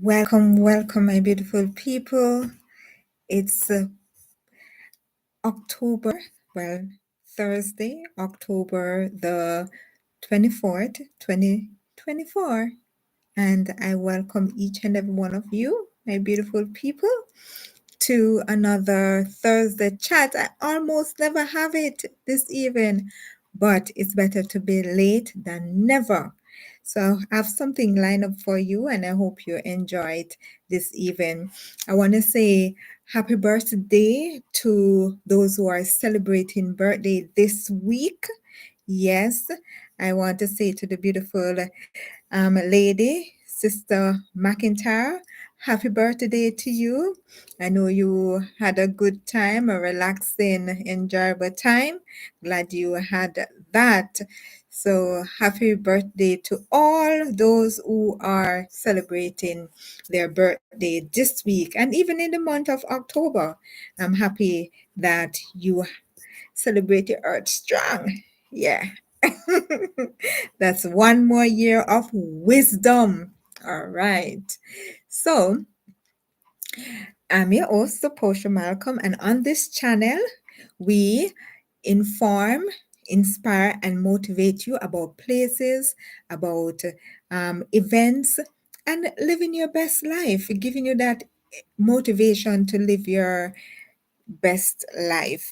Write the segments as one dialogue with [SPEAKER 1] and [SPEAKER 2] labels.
[SPEAKER 1] Welcome, my beautiful people. It's October, Thursday, October the 24th, 2024. And I welcome each and every one of you, my beautiful people, to another Thursday chat. I almost never have it this evening, but it's better to be late than never. So I have something lined up for you, and I hope you enjoy it this evening. I want to say happy birthday to those who are celebrating birthday this week. Yes, I want to say to the beautiful lady, Sister McIntyre, happy birthday to you. I know you had a good time, a relaxing, enjoyable time. Glad you had that. So, happy birthday to all those who are celebrating their birthday this week and even in the month of October. I'm happy that you celebrate your Earth strong. Yeah. That's one more year of wisdom. All right. So, I'm your host, Posha Malcolm, and on this channel, we inform, inspire, and motivate you about places, about events, and living your best life, giving you that motivation to live your best life.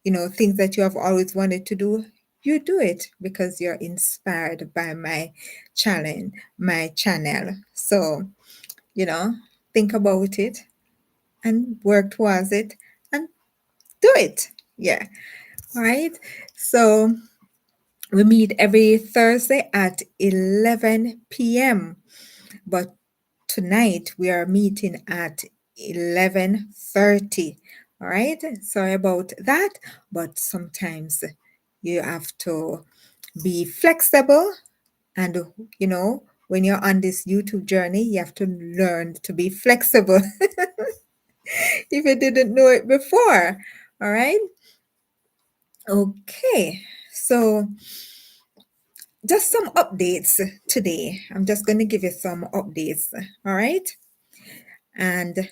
[SPEAKER 1] Things that you have always wanted to do, you do it because you're inspired by my channel. So, you know, think about it and work towards it and do it. Yeah. All right. So we meet every Thursday at 11 p.m. But tonight we are meeting at 11:30. All right. Sorry about that, but sometimes you have to be flexible, and when you're on this YouTube journey, you have to learn to be flexible if you didn't know it before. All right. Okay. So just some updates today. I'm just going to give you some updates. All right. And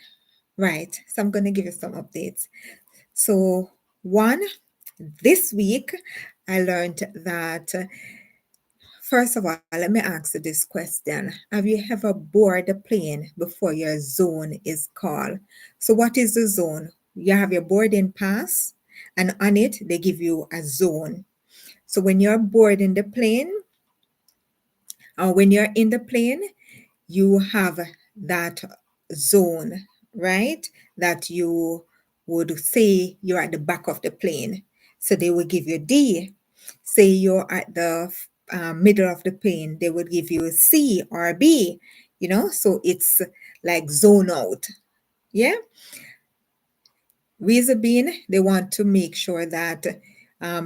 [SPEAKER 1] right. So I'm going to give you some updates. So, one, this week, I learned that, first of all, let me ask you this question. Have you ever boarded a plane before your zone is called? So, what is the zone? You have your boarding pass, and on it, they give you a zone. So, when you're boarding the plane, or when you're in the plane, you have that zone, right? That you would say you're at the back of the plane. So they will give you D. Say you're at the middle of the plane, they would give you C or B, so it's like zone out. Yeah. Reason being, they want to make sure that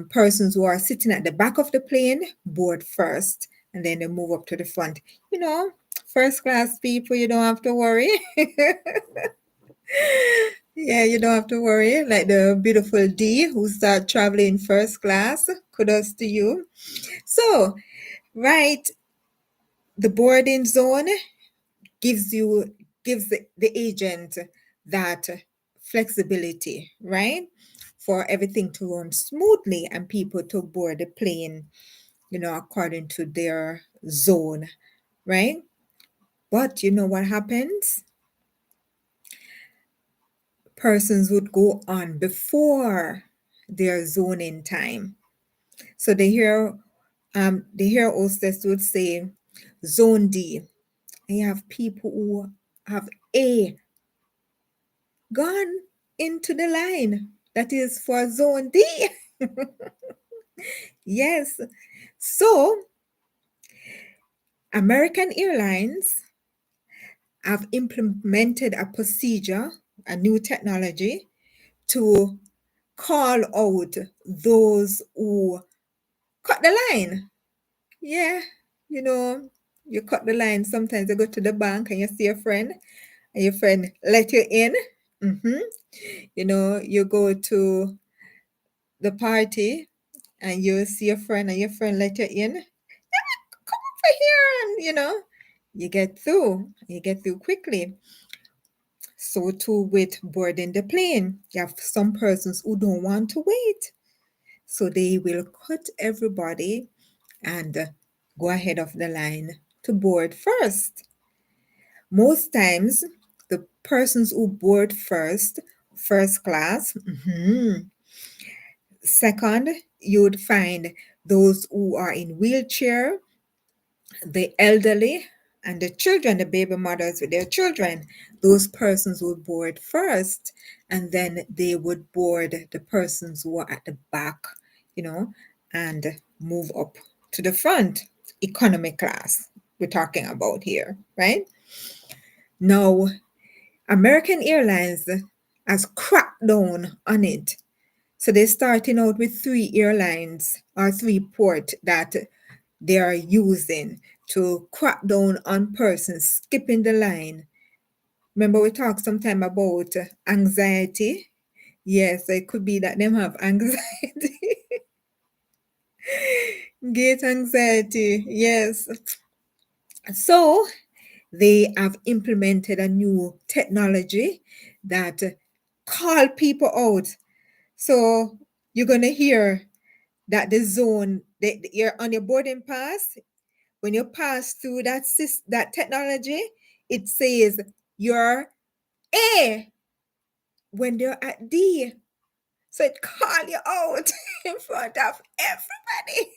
[SPEAKER 1] persons who are sitting at the back of the plane board first and then they move up to the front. You know, first class people, you don't have to worry. Yeah, you don't have to worry. Like the beautiful D who start traveling first class. Kudos to you. So, right, the boarding zone gives the agent that flexibility, right? For everything to run smoothly and people to board the plane, according to their zone, right? But you know what happens? Persons would go on before their zoning time. So the hear hostess would say zone D. And you have people who have A gone into the line that is for zone D. Yes. So American Airlines have implemented a procedure, a new technology to call out those who cut the line. Yeah, you know, you cut the line. Sometimes you go to the bank and you see a friend, and your friend let you in. hmm you go to the party and you see a friend and your friend let you in. Come over here, and You get through quickly. So too with boarding the plane. You have some persons who don't want to wait. So they will cut everybody and go ahead of the line to board first. Most times, the persons who board first, first class, second, you'd find those who are in wheelchair, the elderly, and the children, the baby mothers with their children. Those persons would board first, and then they would board the persons who are at the back, you know, and move up to the front. Economy class, we're talking about here, right? Now, American Airlines has cracked down on it. So they're starting out with three airlines or three port that they are using to crack down on persons skipping the line. Remember we talked sometime about anxiety? Yes, it could be that them have anxiety. Gate anxiety. Yes. So they have implemented a new technology that call people out. So you're gonna hear that the zone that you're on your boarding pass. When you pass through that technology, it says you're A when they're at D. So it call you out in front of everybody.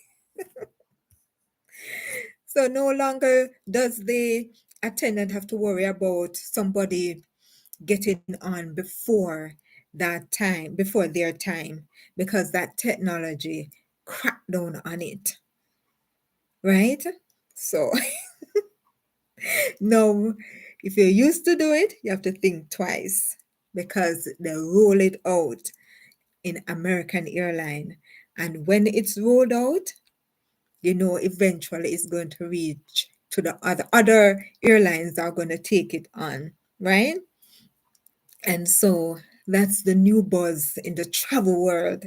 [SPEAKER 1] So no longer does the attendant have to worry about somebody getting on before their time, because that technology cracked down on it, right? So no, if you're used to do it, you have to think twice because they roll it out in American airline. And when it's rolled out, eventually it's going to reach to the other airlines are going to take it on, right? And so that's the new buzz in the travel world,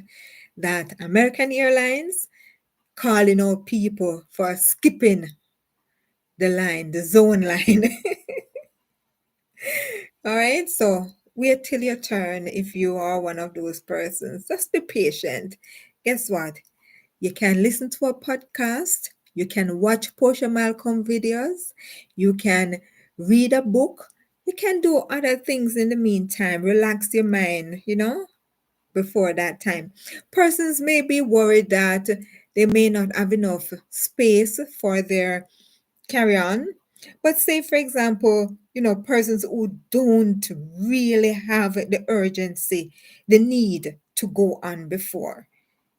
[SPEAKER 1] that American Airlines calling out people for skipping the line, the zone line. All right, so wait till your turn if you are one of those persons. Just be patient. Guess what? You can listen to a podcast, you can watch Posha Malcolm videos, you can read a book, you can do other things in the meantime. Relax your mind, before that time. Persons may be worried that they may not have enough space for their carry on. But say, for example, persons who don't really have the urgency, the need to go on before,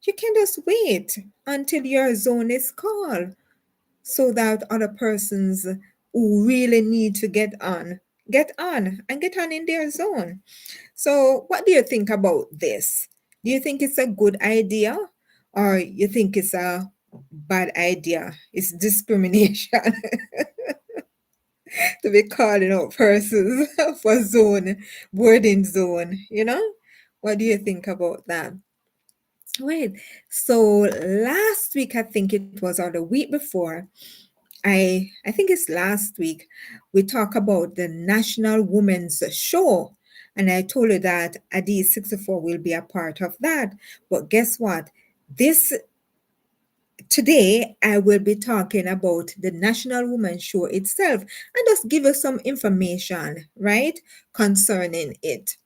[SPEAKER 1] you can just wait until your zone is called so that other persons who really need to get on in their zone. So, what do you think about this? Do you think it's a good idea or you think it's a bad idea? It's discrimination to be calling out persons for boarding zone? What do you think about that? Wait, so last week, I think it was, or the week before, I think it's last week, we talked about the National Women's Show. And I told you that Adi 64 will be a part of that. But guess what? This Today I will be talking about the National Women's Show itself and just give you some information, right, concerning it.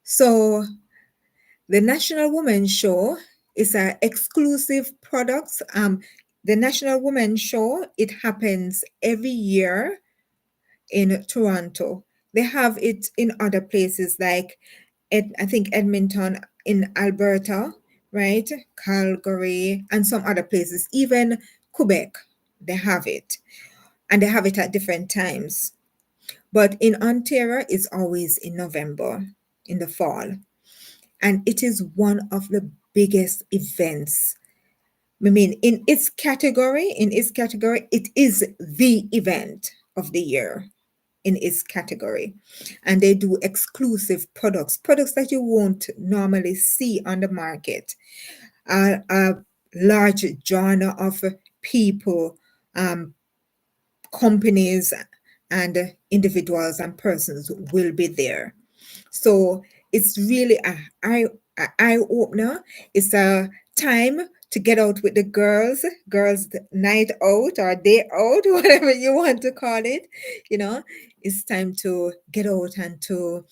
[SPEAKER 1] So the National Women's Show is an exclusive product. The National Women's Show, it happens every year in Toronto. They have it in other places like I think Edmonton in Alberta, right? Calgary and some other places, even Quebec, they have it. And they have it at different times. But in Ontario, it's always in November, in the fall. And it is one of the biggest events. I mean, in its category, it is the event of the year in its category. And they do exclusive products that you won't normally see on the market. A large genre of people um, companies and individuals and persons will be there. So it's really a eye opener. It's a time to get out with the girls night out or day out, whatever you want to call it. You know, it's time to get out and to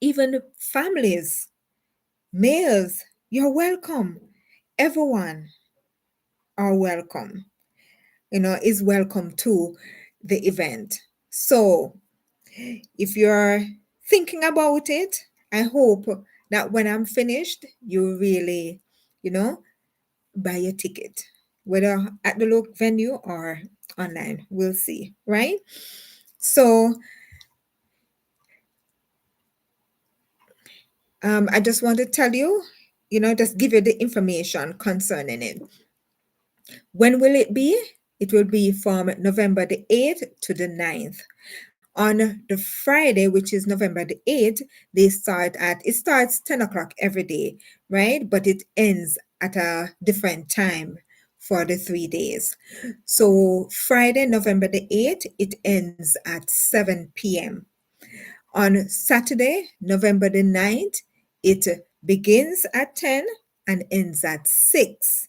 [SPEAKER 1] even families, males, you're welcome. Everyone are welcome. Is welcome to the event. So if you're thinking about it, I hope that when I'm finished, you really, you know, buy a ticket, whether at the local venue or online. We'll see, right? So I just want to tell you, just give you the information concerning it. When will it be? It will be from November the 8th to the 9th. On the Friday, which is November the 8th, it starts 10 o'clock every day, right? But it ends at a different time for the 3 days. So Friday, November the 8th, it ends at 7 p.m. On Saturday, November the 9th, it begins at 10 and ends at 6.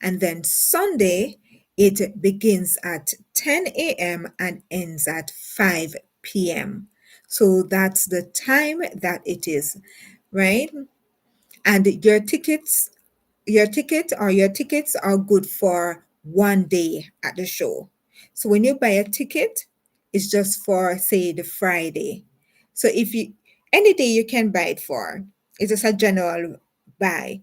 [SPEAKER 1] And then Sunday, it begins at 10 a.m. and ends at 5 p.m. So that's the time that it is, right? And your tickets are good for 1 day at the show. So when you buy a ticket, it's just for, say, the Friday. So any day you can buy it for, it's just a general buy.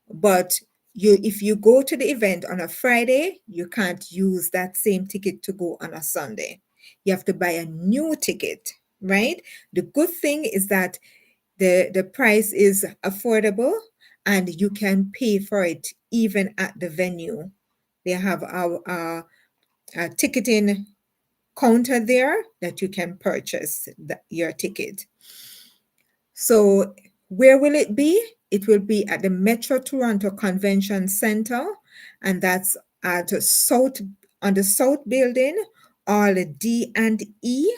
[SPEAKER 1] But if you go to the event on a Friday, you can't use that same ticket to go on a Sunday. You have to buy a new ticket, right? The good thing is that the price is affordable and you can pay for it even at the venue. They have a ticketing counter there that you can purchase your ticket. So where will it be? It will be at the Metro Toronto Convention Center, and that's at South on the South Building, all D and E,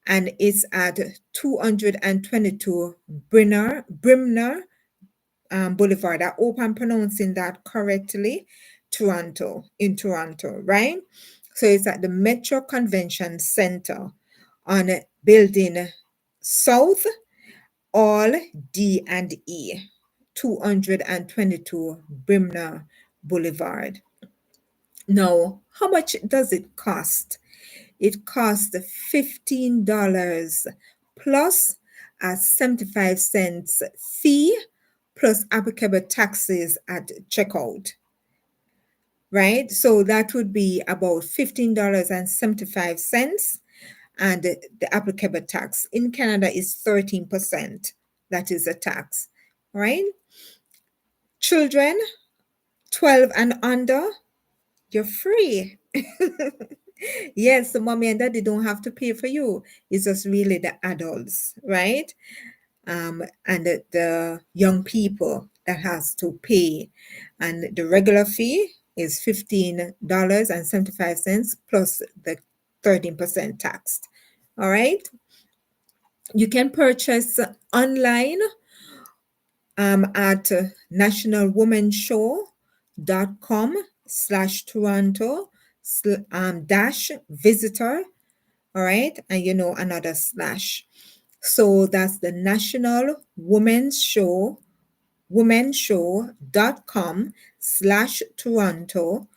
[SPEAKER 1] and it's at 222 Brimner Boulevard. I hope I'm pronouncing that correctly. In Toronto, right? So it's at the Metro Convention Center on Building South, all D and E, 222 Brimner Boulevard. Now, how much does it cost? It costs $15 plus a 75 cents fee plus applicable taxes at checkout, right? So that would be about $15.75, and the applicable tax in Canada is 13%. That is a tax, right? Children 12 and under, you're free. Yes, the mommy and daddy don't have to pay for you. It's just really the adults, right? And the young people that has to pay. And the regular fee is $15.75 plus the 13% tax. All right. You can purchase online at nationalwomenshow.com/Toronto dash visitor. All right. And another slash. So that's the National womenshow.com/Toronto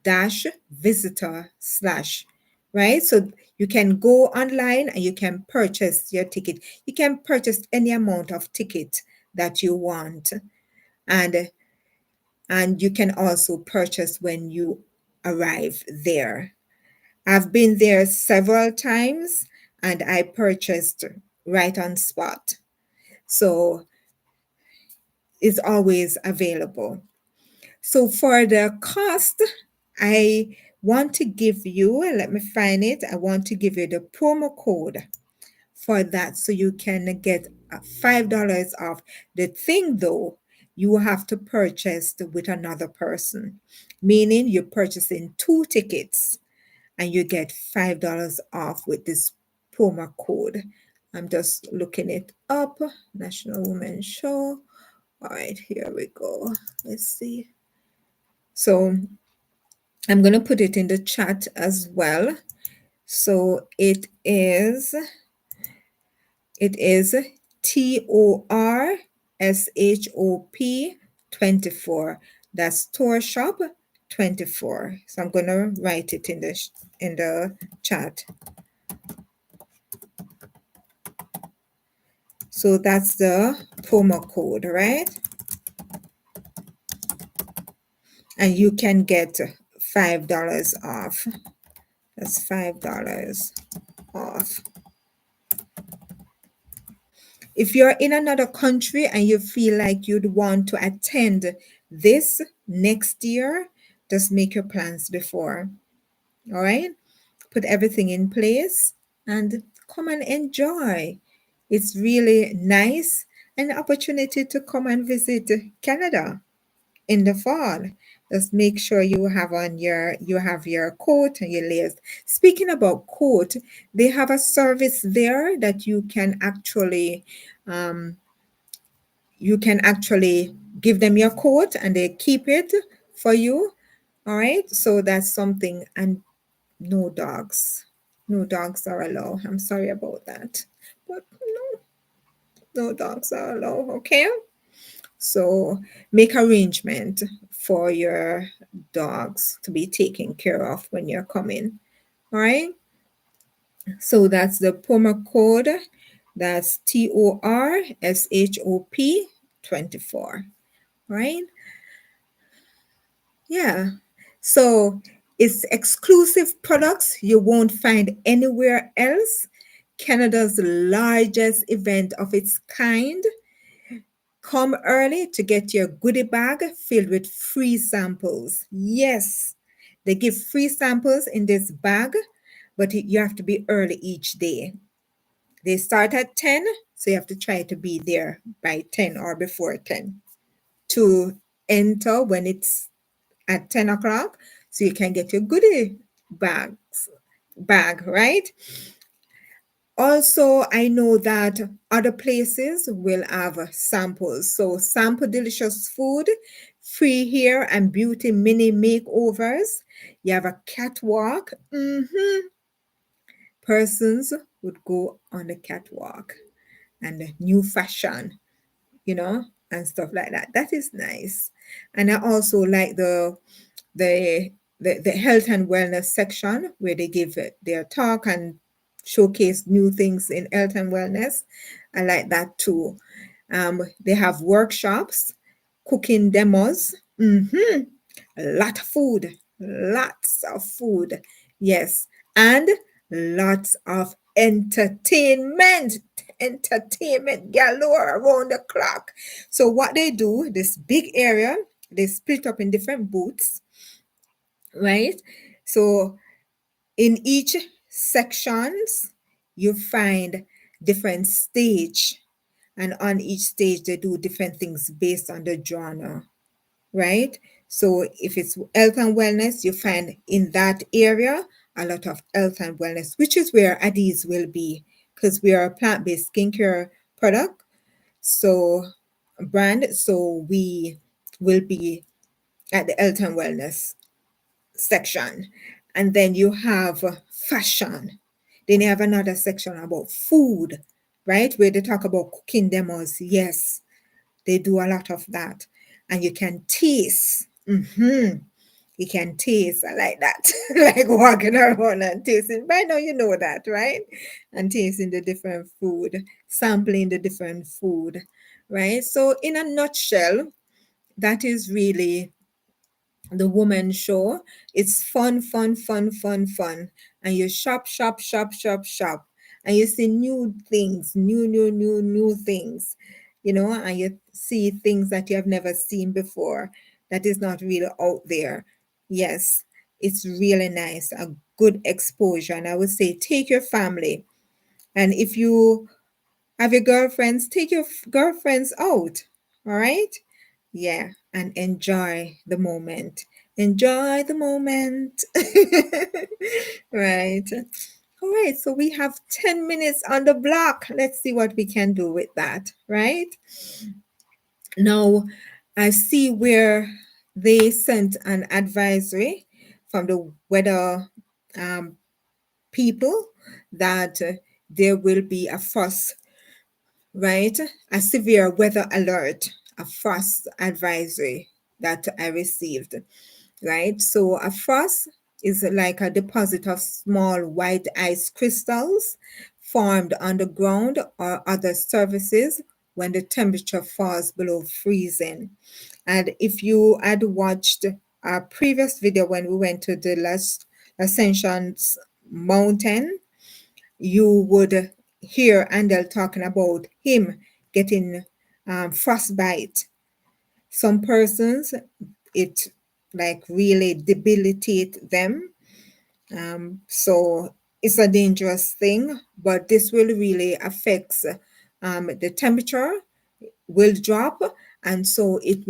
[SPEAKER 1] dash visitor slash, right? So you can go online and you can purchase your ticket. You can purchase any amount of ticket that you want. And you can also purchase when you arrive there. I've been there several times and I purchased right on spot. So it's always available. So for the cost, I want to give you, let me find it. I want to give you the promo code for that so you can get $5 off. The thing though, you have to purchase with another person, meaning you're purchasing two tickets and you get $5 off with this promo code. I'm just looking it up. National Women's Show. All right, here we go. Let's see. So I'm going to put it in the chat as well. So it is TORSHOP 24. That's Store Shop 24. So I'm gonna write it in the chat. So that's the promo code, right? And you can get $5 off. That's $5 off. If you're in another country and you feel like you'd want to attend this next year, just make your plans before. All right? Put everything in place and come and enjoy. It's really nice, an opportunity to come and visit Canada in the fall. Just make sure you have your coat and your layers. Speaking about coat, they have a service there that um, you can actually give them your coat and they keep it for you. All right, so that's something. And no dogs, no dogs are allowed. I'm sorry about that, but no dogs are allowed. Okay, so make arrangement for your dogs to be taken care of when you're coming. All right, so that's the promo code. That's TORSHOP 24. Right? Yeah. So it's exclusive products you won't find anywhere else. Canada's largest event of its kind. Come early to get your goodie bag filled with free samples. Yes, they give free samples in this bag, but you have to be early each day. They start at 10, so you have to try to be there by 10 or before 10 to enter when it's at 10 o'clock, so you can get your goodie bag, right? Also, I know that other places will have samples. So sample delicious food, free hair and beauty mini makeovers. You have a catwalk. Persons would go on the catwalk and the new fashion, and stuff like that. That is nice. And I also like the the health and wellness section where they give their talk and showcase new things in health and wellness. I like that too. They have workshops, cooking demos. A lot of food, lots of food. Yes, and lots of entertainment galore around the clock. So what they do, this big area, they split up in different booths, right? So in each sections, you find different stage, and on each stage they do different things based on the genre, right? So if it's health and wellness, you find in that area a lot of health and wellness, which is where Adiz will be, because we are a plant-based skincare product, so brand. So we will be at the health and wellness section. And then you have fashion. Then you have another section about food, right? Where they talk about cooking demos. Yes, they do a lot of that. And you can taste. You can taste. I like that. Like walking around and tasting. By now you know that, right? And tasting the different food, sampling the different food, right? So in a nutshell, that is really the woman show. It's fun, fun, fun, fun, fun. And you shop, shop, shop, shop, shop. And you see new things, new things, and you see things that you have never seen before that is not really out there. Yes, it's really nice, a good exposure. And I would say take your family. And if you have your girlfriends, take your girlfriends out. All right? Yeah, and enjoy the moment. Enjoy the moment. Right. All right. So we have 10 minutes on the block. Let's see what we can do with that. Right. Now, I see where they sent an advisory from the weather um, people that there will be a frost, right? A severe weather alert, a frost advisory that I received, right? So a frost is like a deposit of small white ice crystals formed on the ground or other surfaces when the temperature falls below freezing. And if you had watched our previous video when we went to the last Ascensions Mountain, you would hear Andel talking about him getting frostbite. Some persons, it like really debilitate them. So it's a dangerous thing, but this will really affect the temperature will drop, and so it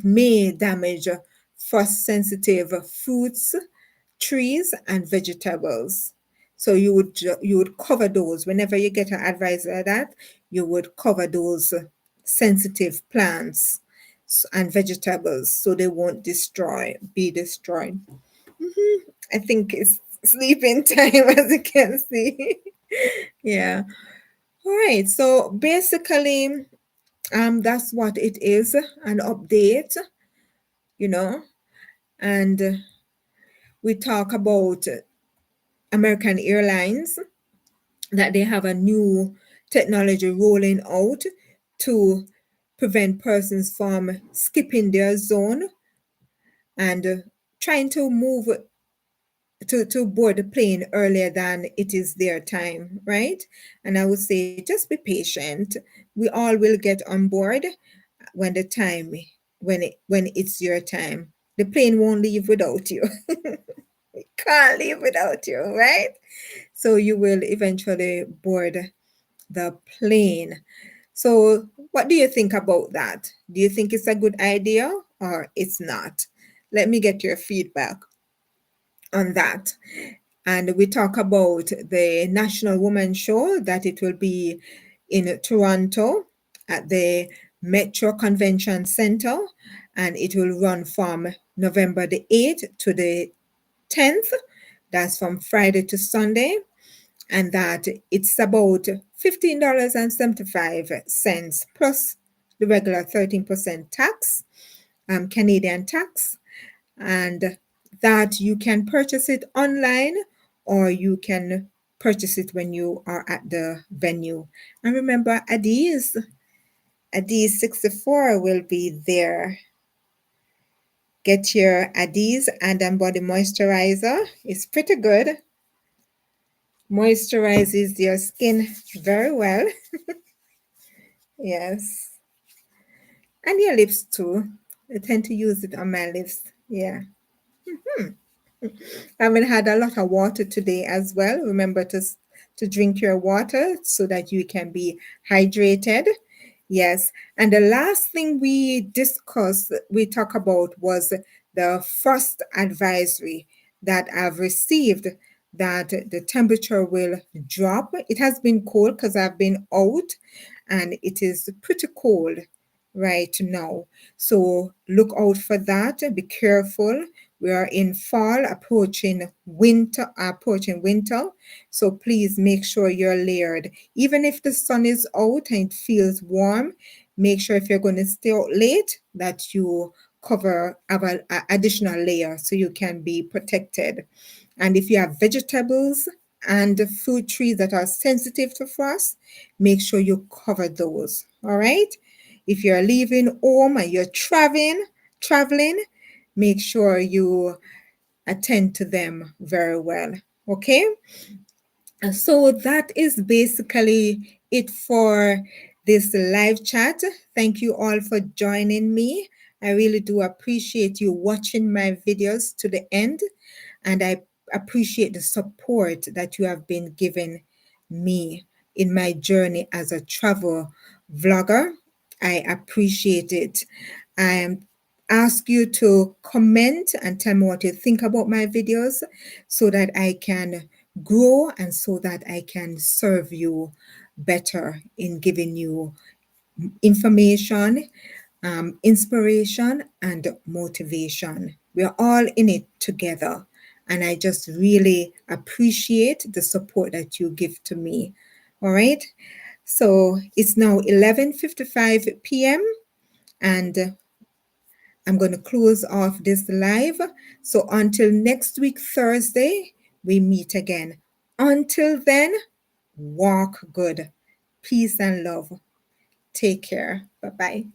[SPEAKER 1] may damage frost sensitive fruits, trees, and vegetables. So you would cover those whenever you get an advice like that. You would cover those sensitive plants and vegetables so they won't be destroyed. I think it's sleeping time, as you can see. Yeah. All right. So basically, that's what it is, an update, you know, and we talk about American Airlines that they have a new technology rolling out to prevent persons from skipping their zone and trying to move to board the plane earlier than it is their time, right? And I would say just be patient. We all will get on board when the time when it's your time. The plane won't leave without you. It can't leave without you, right? So you will eventually board the plane. So what do you think about that? Do you think it's a good idea or it's not? Let me get your feedback on that. And we talk about the National Woman Show that it will be in Toronto at the Metro Convention Center, and it will run from November the 8th to the 10th. That's from Friday to Sunday, and that it's about $15.75 plus the regular 13% tax, Canadian tax, and that you can purchase it online or you can purchase it when you are at the venue. And remember, Adiz 64 will be there. Get your Adiz and body moisturizer. It's pretty good. Moisturizes your skin very well. Yes. And your lips too. I tend to use it on my lips. Yeah. I haven't had a lot of water today as well. Remember to drink your water so that you can be hydrated. Yes. And the last thing we talk about was the frost advisory that I've received that the temperature will drop. It has been cold because I've been out and it is pretty cold right now. So look out for that. Be careful. We are in fall, approaching winter. So please make sure you're layered. Even if the sun is out and it feels warm, make sure if you're going to stay out late that you have an additional layer so you can be protected. And if you have vegetables and fruit trees that are sensitive to frost, make sure you cover those. All right. If you're leaving home and you're traveling, make sure you attend to them very well. Okay. So that is basically it for this live chat. Thank you all for joining me. I really do appreciate you watching my videos to the end, and I appreciate the support that you have been giving me in my journey as a travel vlogger. I appreciate it. I am ask you to comment and tell me what you think about my videos so that I can grow and so that I can serve you better in giving you information, inspiration, and motivation. We're all in it together. And I just really appreciate the support that you give to me. All right. So it's now 11:55 p.m. and I'm going to close off this live. So until next week, Thursday, we meet again. Until then, walk good. Peace and love. Take care. Bye bye.